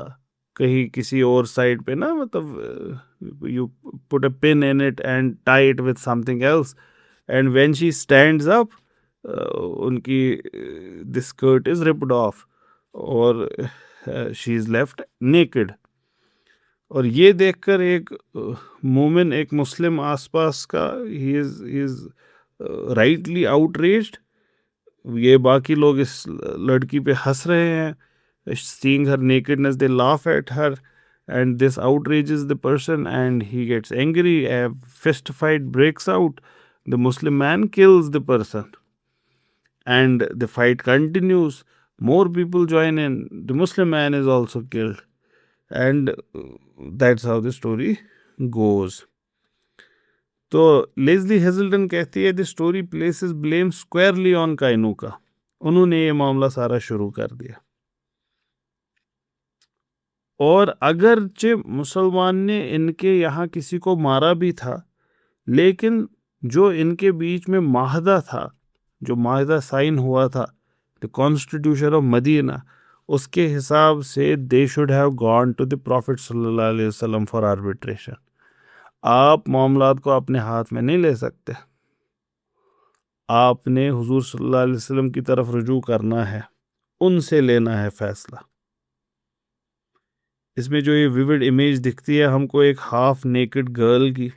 कहीं किसी और साइड पे ना, मतलब you put a pin in it and tie it with something else, and when she stands up उनकी this skirt is ripped off और शी इज लेफ्ट नेकेड। और ये देखकर एक मोमिन, एक मुस्लिम आसपास का, ही इज राइटली आउटरेज्ड। ये बाकी लोग इस लड़की पे हंस रहे हैं, seeing her nakedness, they laugh at her, and this outrages the person, and he gets angry. A fist fight breaks out. The Muslim man kills the person, and the fight continues. More people join in. The Muslim man is also killed, and that's how the story goes. तो लेस्ली हेजल्टन कहती है, the story places blame squarely on Qaynuqa. उन्होंने ये मामला सारा शुरू कर दिया। और अगरचे मुसलमान ने इनके यहाँ किसी को मारा भी था, लेकिन जो इनके बीच में माहदा था, जो माहदा साइन हुआ था, द कॉन्स्टिट्यूशन ऑफ मदीना, उसके हिसाब से they should have gone to the prophet सल्लल्लाहु अलैहि वसल्लम फॉर आर्बिट्रेशन। आप मामलात को अपने हाथ में नहीं ले सकते, आपने हुजूर सल्लल्लाहु अलैहि वसल्लम की तरफ रुजू करना है, उनसे लेना है फैसला। इसमें जो ये विविड इमेज दिखती है हमको एक हाफ नेकेड गर्ल की,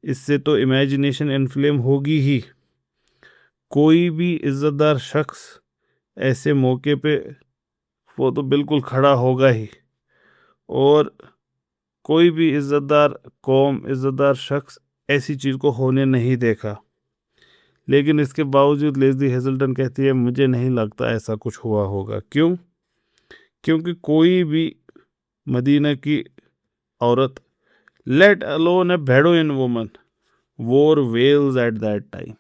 इससे तो इमेजिनेशन इन्फ्लेम होगी ही। कोई भी इज्जतदार शख्स ऐसे मौके पे वो तो बिल्कुल खड़ा होगा ही, और कोई भी इज्जतदार कौम, इज्जतदार शख्स ऐसी चीज़ को होने नहीं देखा। लेकिन इसके बावजूद लेस्ली हेजल्टन कहती है, मुझे नहीं लगता ऐसा कुछ हुआ होगा। क्यों? क्योंकि कोई भी मदीना की औरत, लेट अलोन ए बेडोइन वुमन, वोर वेल्स एट दैट टाइम,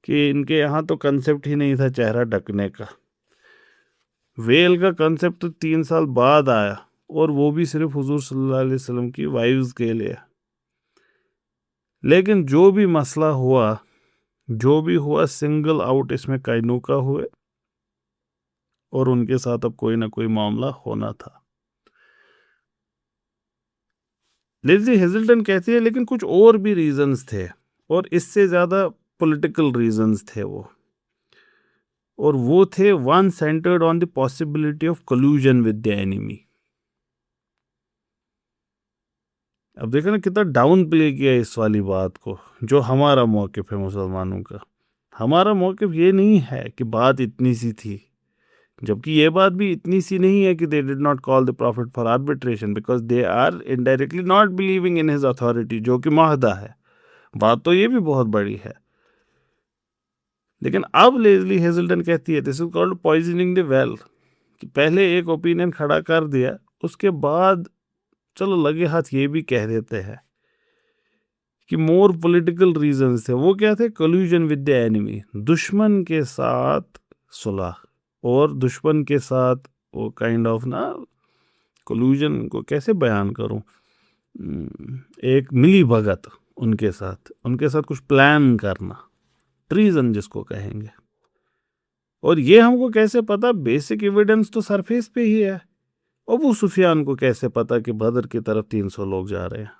कि इनके यहाँ तो कंसेप्ट ही नहीं था चेहरा ढकने का। वेल का कंसेप्ट तो 3 साल बाद आया, और वो भी सिर्फ हुजूर सल्लल्लाहु अलैहि वसल्लम की वाइव्स के लिए। लेकिन जो भी मसला हुआ, जो भी हुआ, सिंगल आउट इसमें काइनुका हुए, और उनके साथ अब कोई ना कोई मामला होना था। लेस्ली हेजल्टन कहती है, लेकिन कुछ और भी रीजंस थे, और इससे ज़्यादा पॉलिटिकल रीजंस थे वो, और वो थे one centred on the possibility of collusion with the enemy. अब देखो ना कितना डाउन प्ले किया इस वाली बात को, जो हमारा मौक़िफ़ है मुसलमानों का। हमारा मौक़िफ़ ये नहीं है कि बात इतनी सी थी, जबकि ये बात भी इतनी सी नहीं है कि they did not call the prophet for arbitration, because they are indirectly not believing in his authority, जो कि माहदा है। बात तो ये भी बहुत बड़ी है। लेकिन अब लेस्ली हेजल्टन कहती है, this is called poisoning the well, कि पहले एक ओपिनियन खड़ा कर दिया, उसके बाद चलो लगे हाथ ये भी कह देते हैं कि मोर पॉलिटिकल रीजंस थे। वो क्या थे? कोल्यूजन विद द एनिमी, दुश्मन के साथ सुलह, और दुश्मन के साथ वो काइंड ऑफ ना, कोल्यूजन को कैसे बयान करूं, एक मिली भगत उनके साथ कुछ प्लान करना, ट्रीजन जिसको कहेंगे। और ये हमको कैसे पता? बेसिक एविडेंस तो सरफेस पे ही है। अबू सुफियान को कैसे पता कि बदर की तरफ 300 लोग जा रहे हैं?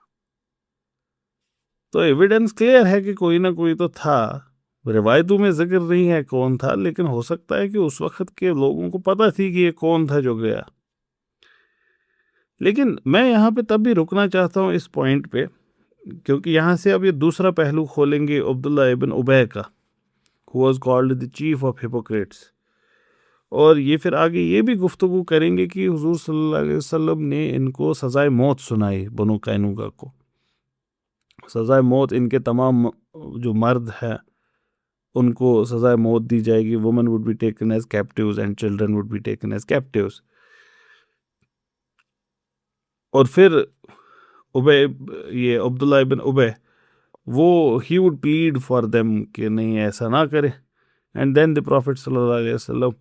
तो एविडेंस क्लियर है कि कोई ना कोई तो था। रिवायतों में जिक्र नहीं है कौन था, लेकिन हो सकता है कि उस वक्त के लोगों को पता थी कि ये कौन था जो गया। लेकिन मैं यहाँ पे तब भी रुकना चाहता हूँ इस पॉइंट पे, क्योंकि यहाँ से अब ये दूसरा पहलू खोलेंगे अब्दुल्ला इब्न उबय का, who was called the chief of Hippocrates. और ये फिर आगे ये भी गुफ्तगू करेंगे कि हुजूर सल्लल्लाहु अलैहि वसल्लम ने इनको सजाए मौत सुनाई, बनु कैनुका को सजाए मौत। इनके तमाम जो मर्द हैं उनको सजाए मौत दी जाएगी। Women would be taken as captives and children would be taken as captives. और फिर उबय, ये अब्दुल्ला इब्न उबय, वो ही वुड प्लीड फॉर देम कि नहीं ऐसा ना करें, एंड देन द प्रॉफिट सल्लल्लाहु अलैहि वसल्लम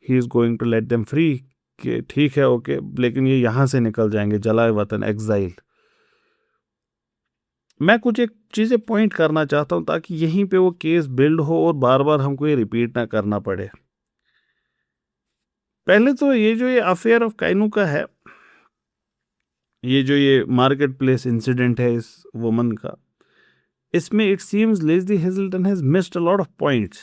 he is going to let them free, कि ठीक है ओके, लेकिन ये यहाँ से निकल जाएंगे, जलाए वतन, एग्जाइल। मैं कुछ एक चीज़ें पॉइंट करना चाहता हूँ ताकि यहीं पे वो केस बिल्ड हो और बार बार हमको ये रिपीट ना करना पड़े। पहले तो ये अफेयर ऑफ काइनू का है, ये मार्केट प्लेस इंसिडेंट है इस वुमन का, इसमें it seems Lesley Hazleton has missed a lot of points.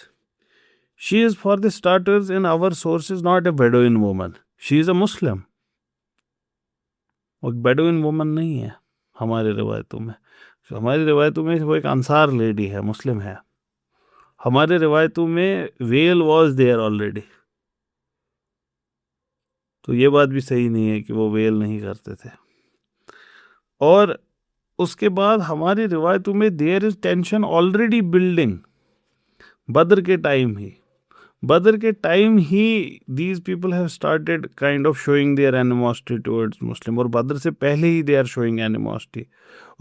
She is for the starters in our sources not a Bedouin woman, she is a Muslim. वो Bedouin woman नहीं है हमारी रिवायतों में। हमारी रिवायतों में वो एक अंसार लेडी है, मुस्लिम है। हमारे रिवायतों में वेल वॉज देयर ऑलरेडी। तो ये बात भी सही नहीं है कि वो वेल नहीं करते थे। और उसके बाद हमारी रिवायतों में there is tension already building. Badr के टाइम ही these people have started kind of showing their animosity towards Muslim, और बदर से पहले ही दे आर शोइंग एनिमोसिटी।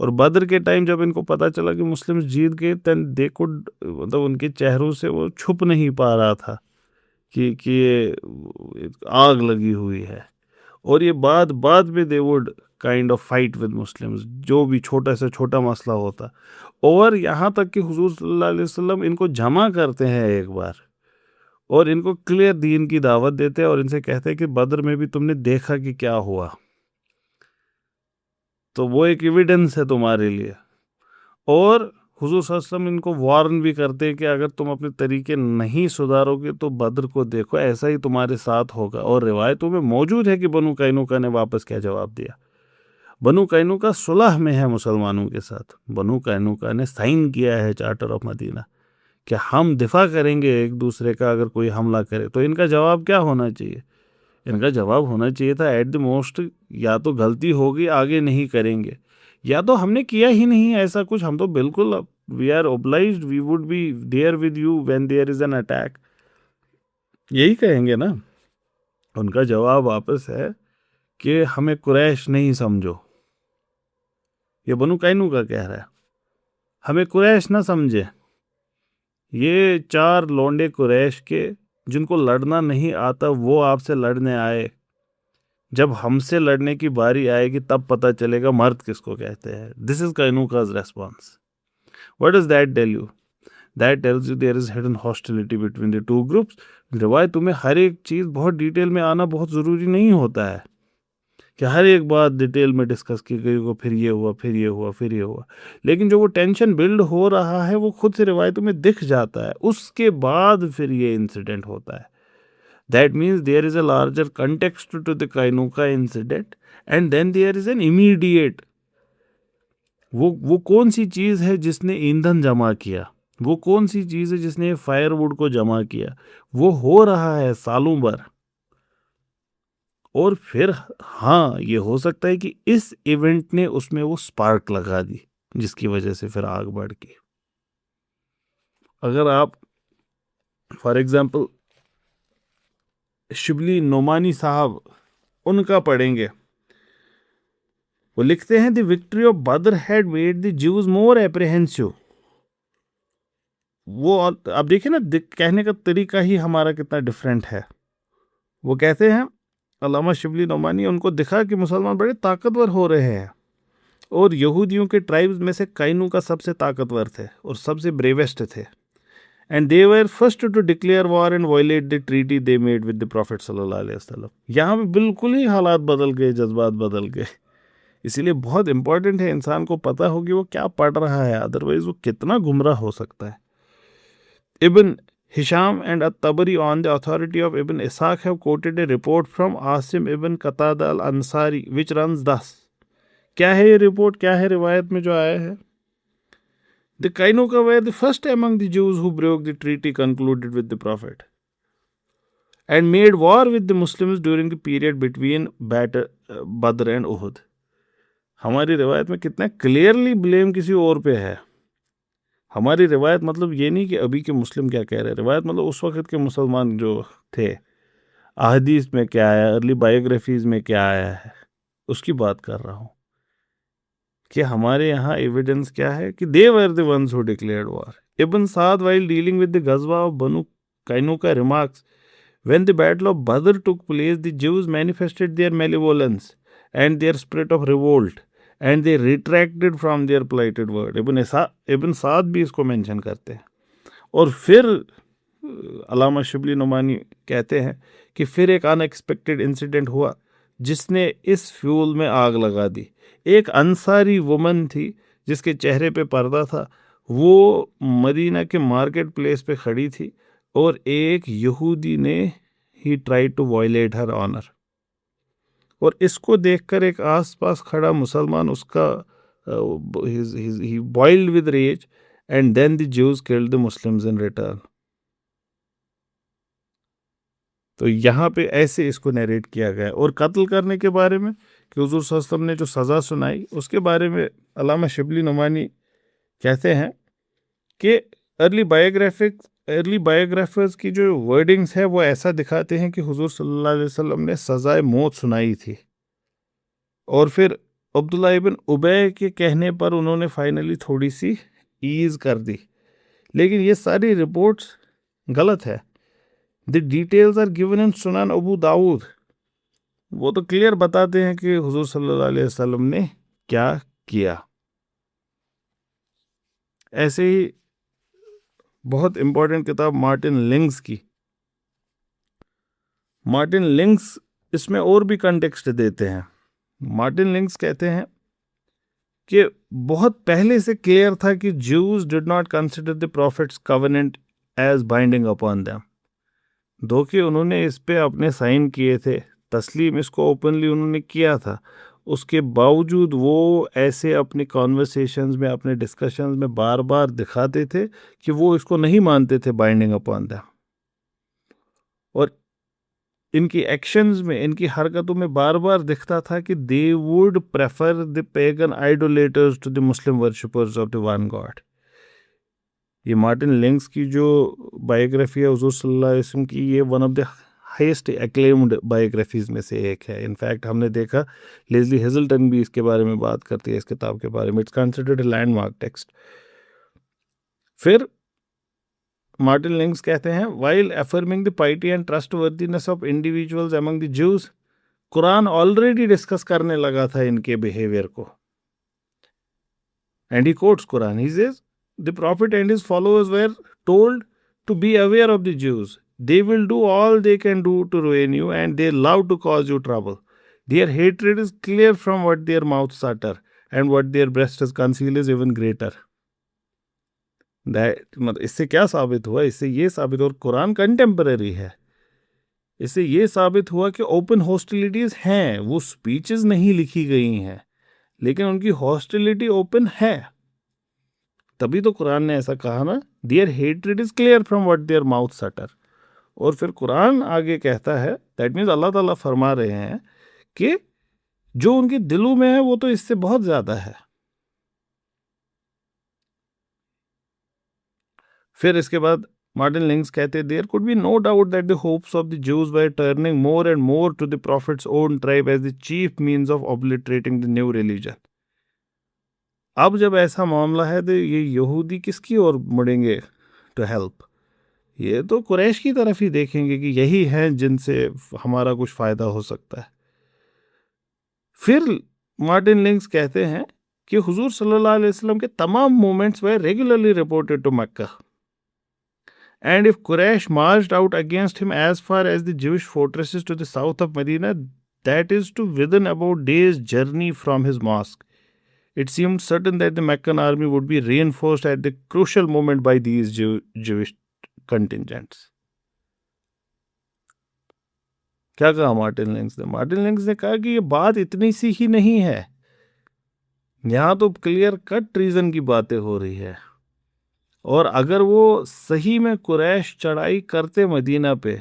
और बदर के टाइम जब इनको पता चला कि मुस्लिम्स जीत गए, देन दे कुड, मतलब उनके चेहरों से वो छुप नहीं पा रहा था कि ये आग लगी हुई है। और ये बाद में they would kind of fight with Muslims, जो भी छोटा से छोटा मसला होता। और यहाँ तक कि हुजूर सल्लल्लाहु अलैहि वसल्लम इनको जमा करते हैं एक बार, और इनको क्लियर दीन की दावत देते हैं, और इनसे कहते हैं कि बद्र में भी तुमने देखा कि क्या हुआ, तो वो एक एविडेंस है तुम्हारे लिए। और हुजूर सल्लल्लाहु अलैहि वसल्लम इनको वार्न भी करते हैं कि अगर तुम अपने तरीके नहीं सुधारोगे तो बद्र को देखो, ऐसा ही तुम्हारे साथ होगा। और रिवायतों में मौजूद है कि बनु कैनुका ने वापस क्या जवाब दिया। बनु कैनुका सुलह में है मुसलमानों के साथ। बनु कैनुका ने साइन किया है चार्टर ऑफ मदीना कि हम दिफा करेंगे एक दूसरे का, अगर कोई हमला करे। तो इनका जवाब क्या होना चाहिए? इनका जवाब होना चाहिए था एट द मोस्ट, या तो गलती होगी आगे नहीं करेंगे, या तो हमने किया ही नहीं ऐसा कुछ, हम तो बिल्कुल we are obliged, we would be there with you when there is an attack, यही कहेंगे ना। उनका जवाब वापस है कि हमें कुरैश नहीं समझो। ये बनु कैनुका कह रहा है, हमें कुरैश ना समझे। ये चार लौंडे कुरैश के जिनको लड़ना नहीं आता, वो आपसे लड़ने आए। जब हमसे लड़ने की बारी आएगी तब पता चलेगा मर्द किसको कहते हैं। This is Qaynuqa's response. What does that tell you? That tells you there is hidden hostility between the two groups. रिवायत तुम्हें हर एक चीज़ बहुत डिटेल में आना बहुत ज़रूरी नहीं होता है कि हर एक बात डिटेल में डिस्कस की गई हो, फिर ये हुआ, फिर ये हुआ, फिर ये हुआ। लेकिन जो वो टेंशन बिल्ड हो रहा है वो खुद से रिवायतों में दिख जाता है, उसके बाद फिर ये इंसिडेंट होता है। That means there is a larger context to the Kainuka incident, and then there is an immediate, वो कौन सी चीज़ है जिसने ईंधन जमा किया, वो कौन सी चीज़ है जिसने फायरवुड को जमा किया। वो हो रहा है सालों भर। और फिर हाँ, ये हो सकता है कि इस इवेंट ने उसमें वो स्पार्क लगा दी जिसकी वजह से फिर आग बढ़ गई। अगर आप फॉर एग्जांपल शिबली नोमानी साहब उनका पढ़ेंगे, वो लिखते हैं the victory of Badr had made the Jews more apprehensive. वो अब देखिए ना, कहने का तरीका ही हमारा कितना डिफरेंट है। वो कहते हैं, अल्लामा शिबली नोमानी, उनको दिखा कि मुसलमान बड़े ताकतवर हो रहे हैं, और यहूदियों के ट्राइब्स में से काइनू का सबसे ताकतवर थे और सबसे ब्रेवेस्ट थे। And they were first to declare war and violate the treaty they made with the prophet सल्लल्लाहु अलैहि वसल्लम। यहाँ पे बिल्कुल ही हालात बदल गए, जज्बात बदल गए। इसीलिए बहुत इंपॉर्टेंट है इंसान को पता हो कि वो क्या पढ़ रहा है, अदरवाइज वो कितना गुमराह हो सकता है। Ibn Hisham and at-Tabari on the authority of Ibn Ishaq have quoted a report from Asim ibn Qatada al-Ansari which runs thus। क्या है ये रिपोर्ट, क्या है रिवायत में जो आया है? The Kainuka were the first among the Jews who broke the treaty concluded with the Prophet and made war with the Muslims during the period between Badr and Uhud। हमारी रिवायत में कितना क्लियरली ब्लेम किसी और पे है। हमारी रिवायत मतलब ये नहीं कि अभी के मुस्लिम क्या कह रहे हैं, रिवायत मतलब उस वक्त के मुसलमान जो थे, अहदीस में क्या आया, अर्ली बायोग्राफीज में क्या आया है, उसकी बात कर रहा हूँ। कि हमारे यहाँ एविडेंस क्या है कि they were the ones who declared war. Ibn Saad while dealing with the गज़वा of Banu Qaynuqa remarks, When the battle of Badr took place, the Jews manifested their malevolence and their spirit of revolt, and they retracted from their plighted word. इब्न साद भी इसको mention करते हैं। और फिर अलामा शिबली नुमानी कहते हैं कि फिर एक अनएक्सपेक्टेड इंसिडेंट हुआ जिसने इस फ्यूल में आग लगा दी। एक अंसारी वुमन थी जिसके चेहरे पे पर्दा था, वो मदीना के मार्केट प्लेस पे खड़ी थी और एक यहूदी ने ही tried to violate her honour. और इसको देखकर एक आसपास खड़ा मुसलमान उसका ही boiled with rage, and then the Jews killed the Muslims in return. तो यहाँ पे ऐसे इसको नरेट किया गया। और कत्ल करने के बारे में कि हुजूर सल्लल्लाहु अलैहि वसल्लम ने जो सज़ा सुनाई उसके बारे में अल्लामा शिबली नुमानी कहते हैं कि अर्ली बायोग्राफर्स की जो वर्डिंग्स है वो ऐसा दिखाते हैं कि हुजूर सल्लल्लाहु अलैहि वसल्लम ने सज़ाए मौत सुनाई थी, और फिर अब्दुल्ला इब्न उबय के कहने पर उन्होंने फाइनली थोड़ी सी ईज कर दी। लेकिन ये सारी रिपोर्ट्स गलत है। The details are given in Sunan Abu Dawood. वो तो क्लियर बताते हैं कि हुजूर सल्लल्लाहु अलैहि वसल्लम ने क्या किया। ऐसे ही बहुत इंपॉर्टेंट किताब मार्टिन लिंग्स की, मार्टिन लिंग्स इसमें और भी कंटेक्स्ट देते हैं। मार्टिन लिंग्स कहते हैं कि बहुत पहले से क्लियर था कि Jews did not consider the prophet's covenant as binding upon them. दो कि उन्होंने इस पे अपने साइन किए थे, तस्लीम इसको ओपनली उन्होंने किया था, उसके बावजूद वो ऐसे अपने कॉन्वर्सेशंस में, अपने डिस्कशंस में बार बार दिखाते थे कि वो इसको नहीं मानते थे बाइंडिंग अपॉन देम। और इनकी एक्शंस में, इनकी हरकतों में बार बार दिखता था कि they would prefer the pagan idolaters to the Muslim worshippers of the one God. ये मार्टिन लिंग्स की जो बायोग्राफी है हुजूर सल्लल्लाहु अलैहि वसल्लम की, ये one of the highest acclaimed biographies में से एक है। इनफैक्ट हमने देखा लेज़ली हेजल्टन भी इसके बारे में बात करती है, इस किताब के बारे में। It's considered a landmark text. फिर मार्टिन लिंग्स कहते हैं, while affirming the piety and trustworthiness of individuals among the Jews, Quran already discuss करने लगा था इनके बिहेवियर को। And he quotes Quran. He says, the prophet and his followers were told to be aware of the Jews. They will do all they can do to ruin you, and they love to cause you trouble. Their hatred is clear from what their mouths utter, and what their breasts conceal is even greater. मतलब इससे क्या साबित हुआ? इससे ये साबित, और Quran contemporary है, इससे ये साबित हुआ कि ओपन हॉस्टिलिटीज हैं। वो स्पीचेस नहीं लिखी गई हैं, लेकिन उनकी हॉस्टिलिटी ओपन है। तभी तो कुरान ने ऐसा कहा ना, their hatred is clear from what their mouths utter. और फिर कुरान आगे कहता है, दैट मीन्स अल्लाह ताला फरमा रहे हैं कि जो उनके दिलों में है वो तो इससे बहुत ज्यादा है। फिर इसके बाद मार्टिन लिंग्स कहते हैं, there could be no doubt that the hopes of the Jews were turning more and more to the prophet's own tribe as the chief means of obliterating the new religion. अब जब ऐसा मामला है तो ये यहूदी किसकी ओर मुड़ेंगे टू हेल्प? ये तो कुरैश की तरफ ही देखेंगे कि यही है जिनसे हमारा कुछ फायदा हो सकता है। फिर मार्टिन लिंग्स कहते हैं कि हुजूर सल्लल्लाहु अलैहि वसल्लम के तमाम movements they regularly reported to Mecca, and if Quraysh marched out against him as far as the Jewish fortresses to the south of Medina, that is to within about days' journey from his mosque, it seemed certain that the Meccan army would be reinforced at the crucial moment by these Jewish contingents. क्या कहा Martin लिंग्स ने? Martin लिंग्स ने कहा कि ये बात इतनी सी ही नहीं है, यहाँ तो क्लियर कट ट्रीजन की बातें हो रही है। और अगर वो सही में कुरैश चढ़ाई करते मदीना पे,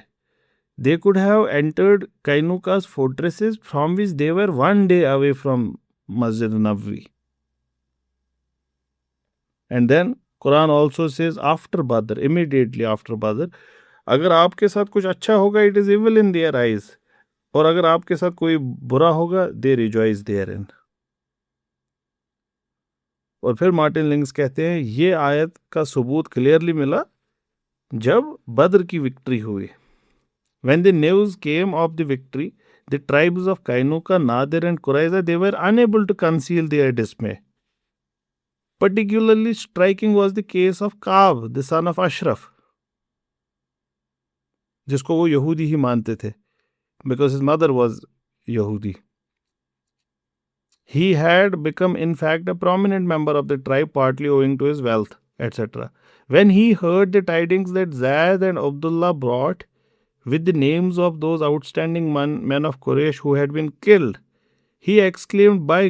they could have entered Kainuka's fortresses from which they were one day away from Masjid Nabawi. And then Quran also says after Badr, immediately after Badr, अगर आपके साथ कुछ अच्छा होगा, it is evil in their eyes, और अगर आपके साथ कोई बुरा होगा, they rejoice therein. और फिर मार्टिन लिंग्स कहते हैं, ये आयत का सबूत क्लियरली मिला जब बद्र की विक्ट्री हुई। When the news came of the victory, the tribes of Kainuka, Nadir, and Quraiza, they were unable to conceal their dismay. Particularly striking was the case of Kaab, the son of Ashraf, जिसको वो यहूदी ही मानते थे, because his mother was Yahudi. He had become, in fact, a prominent member of the tribe, partly owing to his wealth, etc. When he heard the tidings that Zaid and Abdullah brought, with the names of those outstanding men of Quraysh who had been killed, he exclaimed, "By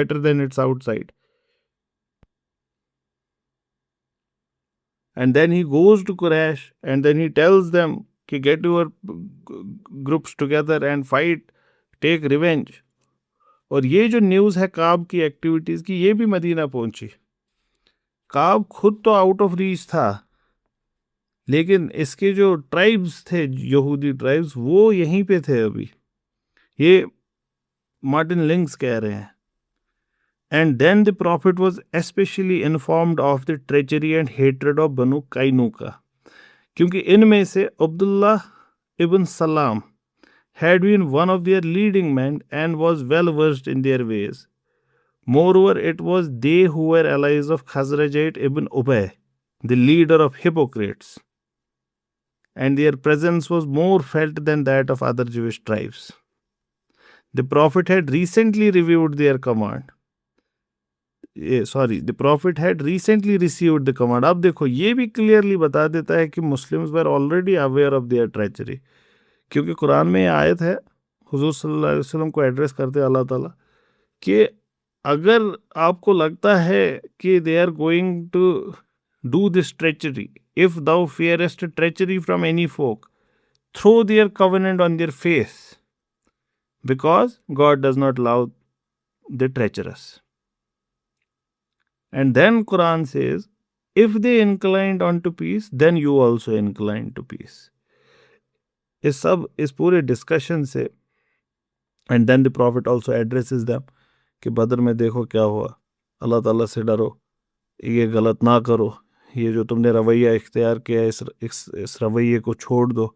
better than its outside." And then he goes to Quraysh and then he tells them, get your groups together and fight, take revenge. और ये जो news है काब की activities की, ये भी Medina पहुंची. काब खुद तो आउट ऑफ रीच था, लेकिन इसके जो ट्राइब्स थे, यहूदी ट्राइब्स, वो यहीं पे थे अभी. ये मार्टिन लिंक्स कह रहे हैं. And then the Prophet was especially informed of the treachery and hatred of Banu Kainuka, क्योंकि इनमें से Abdullah ibn Salam had been one of their leading men and was well versed in their ways. Moreover, it was they who were allies of Khazrajite ibn Ubay, the leader of hypocrites, and their presence was more felt than that of other Jewish tribes. The Prophet had recently reviewed their command. The Prophet had recently received the command. अब देखो, ये भी clearly बता देता है कि Muslims were already aware of their treachery, क्योंकि कुरान में ये आयत है हुजूर सल्लल्लाहु अलैहि वसल्लम को एड्रेस करते अल्लाह ताला कि अगर आपको लगता है कि they are going to do this treachery, if thou fearest treachery from any folk, throw their covenant on their face, because God does not love the treacherous. And then Quran says, if they inclined unto peace, then you also incline to peace. इस पूरे discussion से, and then the Prophet also addresses them कि बदर में देखो क्या हुआ, अल्लाह ताला से डरो, ये गलत ना करो, ये जो तुमने रवैया इख्तियार किया इस रवैये को छोड़ दो.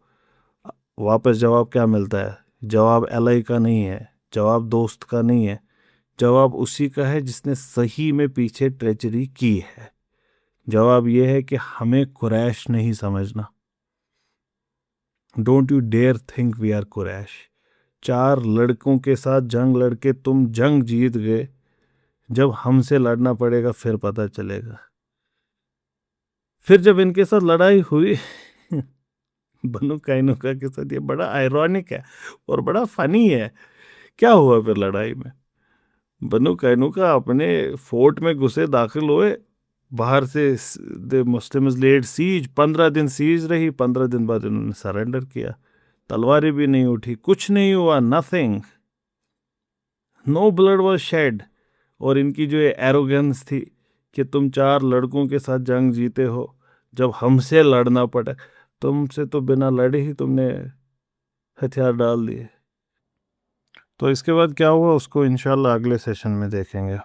वापस जवाब क्या मिलता है? जवाब एलाई का नहीं है, जवाब दोस्त का नहीं है, जवाब उसी का है जिसने सही में पीछे ट्रेचरी की है. जवाब यह है कि हमें कुरैश नहीं समझना. Don't you dare think we are Quraysh. 4 लड़कों के साथ जंग लड़के तुम जंग जीत गए, जब हमसे लड़ना पड़ेगा फिर पता चलेगा. फिर जब इनके साथ लड़ाई हुई बनु कैनुका के साथ, ये बड़ा आयरॉनिक है और बड़ा फनी है. क्या हुआ फिर लड़ाई में? बनु कैनुका अपने फोर्ट में घुसे, दाखिल हुए, बाहर से द मुस्लिम्स लेड सीज. 15 दिन सीज रही. 15 दिन बाद इन्होंने सरेंडर किया. तलवारें भी नहीं उठी, कुछ नहीं हुआ, nothing, no blood was shed. और इनकी जो एरोगेंस थी कि तुम 4 लड़कों के साथ जंग जीते हो, जब हमसे लड़ना पड़े, तुमसे तो बिना लड़े ही तुमने हथियार डाल दिए. तो इसके बाद क्या हुआ उसको इंशाल्लाह अगले सेशन में देखेंगे.